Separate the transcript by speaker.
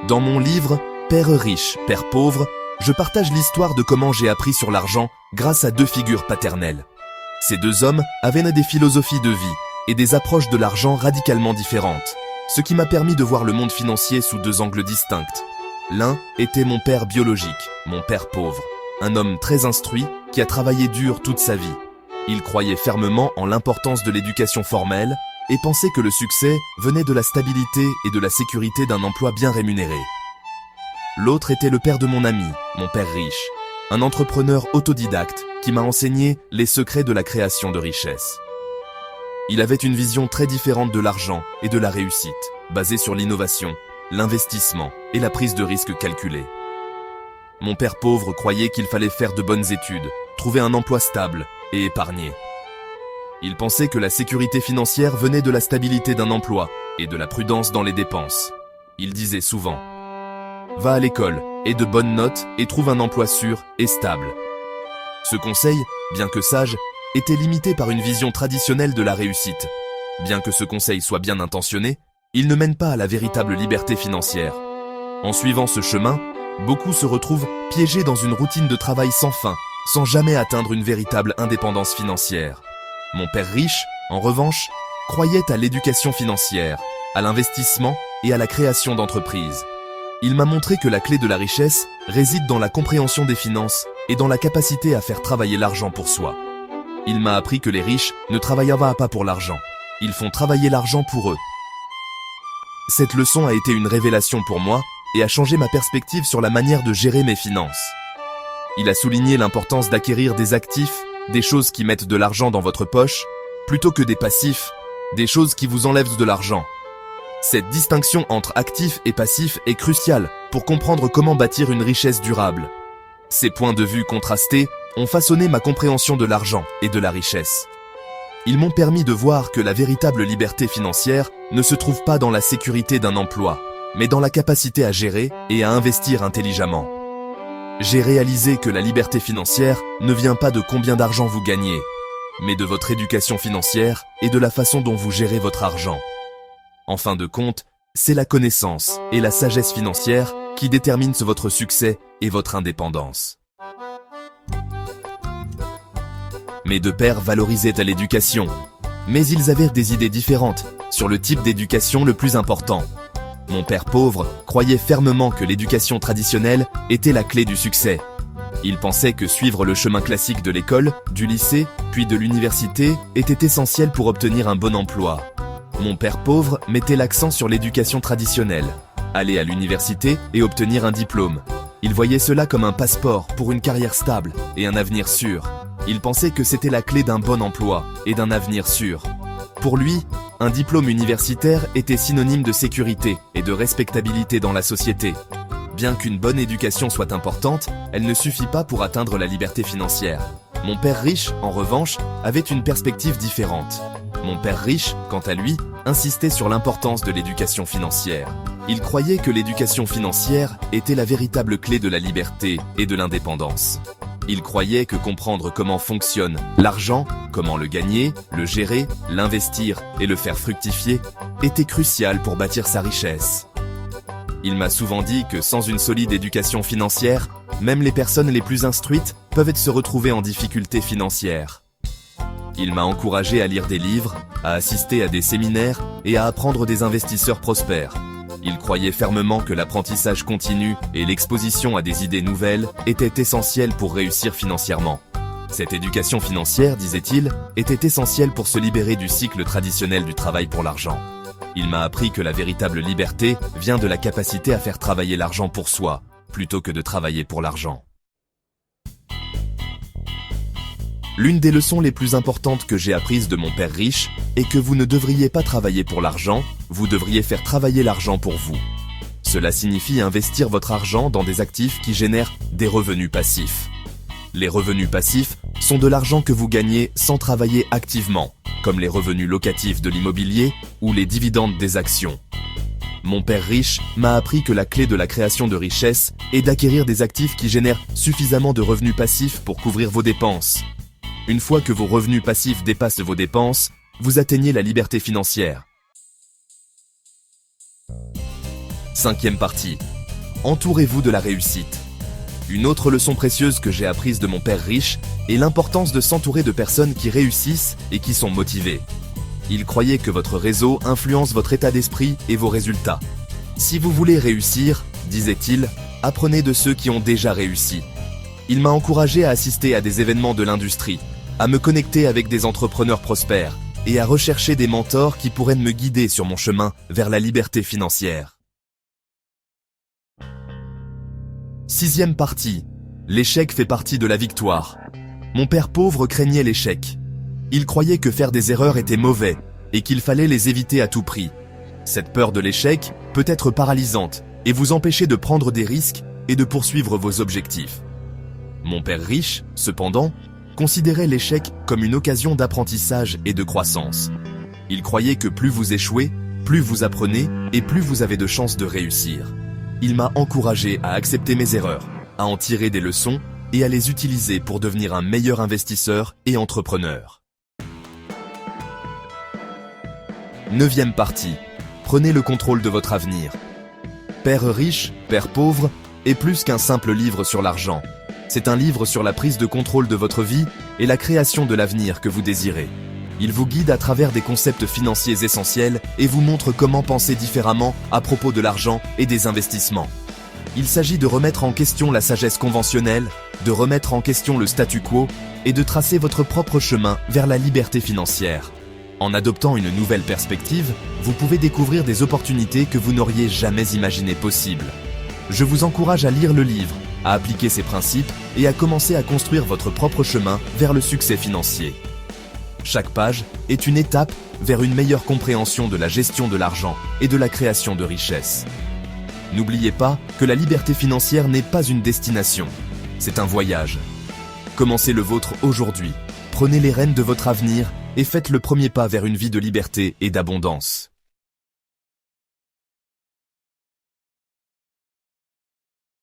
Speaker 1: Dans mon livre « Père riche, Père pauvre », je partage l'histoire de comment j'ai appris sur l'argent grâce à deux figures paternelles. Ces deux hommes avaient des philosophies de vie et des approches de l'argent radicalement différentes, ce qui m'a permis de voir le monde financier sous deux angles distincts. L'un était mon père biologique, mon père pauvre, un homme très instruit qui a travaillé dur toute sa vie. Il croyait fermement en l'importance de l'éducation formelle et pensait que le succès venait de la stabilité et de la sécurité d'un emploi bien rémunéré. L'autre était le père de mon ami, mon père riche, un entrepreneur autodidacte qui m'a enseigné les secrets de la création de richesse. Il avait une vision très différente de l'argent et de la réussite, basée sur l'innovation, l'investissement et la prise de risque calculée. Mon père pauvre croyait qu'il fallait faire de bonnes études, trouver un emploi stable et épargner. Il pensait que la sécurité financière venait de la stabilité d'un emploi et de la prudence dans les dépenses. Il disait souvent « Va à l'école, aie de bonnes notes et trouve un emploi sûr et stable ». Ce conseil, bien que sage, était limité par une vision traditionnelle de la réussite. Bien que ce conseil soit bien intentionné, il ne mène pas à la véritable liberté financière. En suivant ce chemin, beaucoup se retrouvent piégés dans une routine de travail sans fin, sans jamais atteindre une véritable indépendance financière. Mon père riche, en revanche, croyait à l'éducation financière, à l'investissement et à la création d'entreprises. Il m'a montré que la clé de la richesse réside dans la compréhension des finances et dans la capacité à faire travailler l'argent pour soi. Il m'a appris que les riches ne travaillent pas pour l'argent, ils font travailler l'argent pour eux. Cette leçon a été une révélation pour moi et a changé ma perspective sur la manière de gérer mes finances. Il a souligné l'importance d'acquérir des actifs, des choses qui mettent de l'argent dans votre poche, plutôt que des passifs, des choses qui vous enlèvent de l'argent. Cette distinction entre actif et passif est cruciale pour comprendre comment bâtir une richesse durable. Ces points de vue contrastés ont façonné ma compréhension de l'argent et de la richesse. Ils m'ont permis de voir que la véritable liberté financière ne se trouve pas dans la sécurité d'un emploi, mais dans la capacité à gérer et à investir intelligemment. J'ai réalisé que la liberté financière ne vient pas de combien d'argent vous gagnez, mais de votre éducation financière et de la façon dont vous gérez votre argent. En fin de compte, c'est la connaissance et la sagesse financière qui déterminent votre succès et votre indépendance. Mes deux pères valorisaient l'éducation, mais ils avaient des idées différentes sur le type d'éducation le plus important. Mon père pauvre croyait fermement que l'éducation traditionnelle était la clé du succès. Il pensait que suivre le chemin classique de l'école, du lycée, puis de l'université était essentiel pour obtenir un bon emploi. Mon père pauvre mettait l'accent sur l'éducation traditionnelle, aller à l'université et obtenir un diplôme. Il voyait cela comme un passeport pour une carrière stable et un avenir sûr. Il pensait que c'était la clé d'un bon emploi et d'un avenir sûr. Pour lui, un diplôme universitaire était synonyme de sécurité et de respectabilité dans la société. Bien qu'une bonne éducation soit importante, elle ne suffit pas pour atteindre la liberté financière. Mon père riche, en revanche, avait une perspective différente. Mon père riche, quant à lui, insistait sur l'importance de l'éducation financière. Il croyait que l'éducation financière était la véritable clé de la liberté et de l'indépendance. Il croyait que comprendre comment fonctionne l'argent, comment le gagner, le gérer, l'investir et le faire fructifier était crucial pour bâtir sa richesse. Il m'a souvent dit que sans une solide éducation financière, même les personnes les plus instruites peuvent se retrouver en difficulté financière. Il m'a encouragé à lire des livres, à assister à des séminaires et à apprendre des investisseurs prospères. Il croyait fermement que l'apprentissage continu et l'exposition à des idées nouvelles étaient essentiels pour réussir financièrement. Cette éducation financière, disait-il, était essentielle pour se libérer du cycle traditionnel du travail pour l'argent. Il m'a appris que la véritable liberté vient de la capacité à faire travailler l'argent pour soi, plutôt que de travailler pour l'argent. L'une des leçons les plus importantes que j'ai apprises de mon père riche est que vous ne devriez pas travailler pour l'argent, vous devriez faire travailler l'argent pour vous. Cela signifie investir votre argent dans des actifs qui génèrent des revenus passifs. Les revenus passifs sont de l'argent que vous gagnez sans travailler activement, comme les revenus locatifs de l'immobilier ou les dividendes des actions. Mon père riche m'a appris que la clé de la création de richesse est d'acquérir des actifs qui génèrent suffisamment de revenus passifs pour couvrir vos dépenses. Une fois que vos revenus passifs dépassent vos dépenses, vous atteignez la liberté financière. Cinquième partie. Entourez-vous de la réussite. Une autre leçon précieuse que j'ai apprise de mon père riche est l'importance de s'entourer de personnes qui réussissent et qui sont motivées. Il croyait que votre réseau influence votre état d'esprit et vos résultats. Si vous voulez réussir, disait-il, apprenez de ceux qui ont déjà réussi. Il m'a encouragé à assister à des événements de l'industrie, à me connecter avec des entrepreneurs prospères et à rechercher des mentors qui pourraient me guider sur mon chemin vers la liberté financière. 6e partie. L'échec fait partie de la victoire. Mon père pauvre craignait l'échec. Il croyait que faire des erreurs était mauvais et qu'il fallait les éviter à tout prix. Cette peur de l'échec peut être paralysante et vous empêcher de prendre des risques et de poursuivre vos objectifs. Mon père riche, cependant, considérait l'échec comme une occasion d'apprentissage et de croissance. Il croyait que plus vous échouez, plus vous apprenez et plus vous avez de chances de réussir. Il m'a encouragé à accepter mes erreurs, à en tirer des leçons et à les utiliser pour devenir un meilleur investisseur et entrepreneur. 9e partie. Prenez le contrôle de votre avenir. Père riche, Père pauvre est plus qu'un simple livre sur l'argent. C'est un livre sur la prise de contrôle de votre vie et la création de l'avenir que vous désirez. Il vous guide à travers des concepts financiers essentiels et vous montre comment penser différemment à propos de l'argent et des investissements. Il s'agit de remettre en question la sagesse conventionnelle, de remettre en question le statu quo et de tracer votre propre chemin vers la liberté financière. En adoptant une nouvelle perspective, vous pouvez découvrir des opportunités que vous n'auriez jamais imaginées possibles. Je vous encourage à lire le livre, à appliquer ses principes et à commencer à construire votre propre chemin vers le succès financier. Chaque page est une étape vers une meilleure compréhension de la gestion de l'argent et de la création de richesses. N'oubliez pas que la liberté financière n'est pas une destination, c'est un voyage. Commencez le vôtre aujourd'hui, prenez les rênes de votre avenir et faites le premier pas vers une vie de liberté et d'abondance.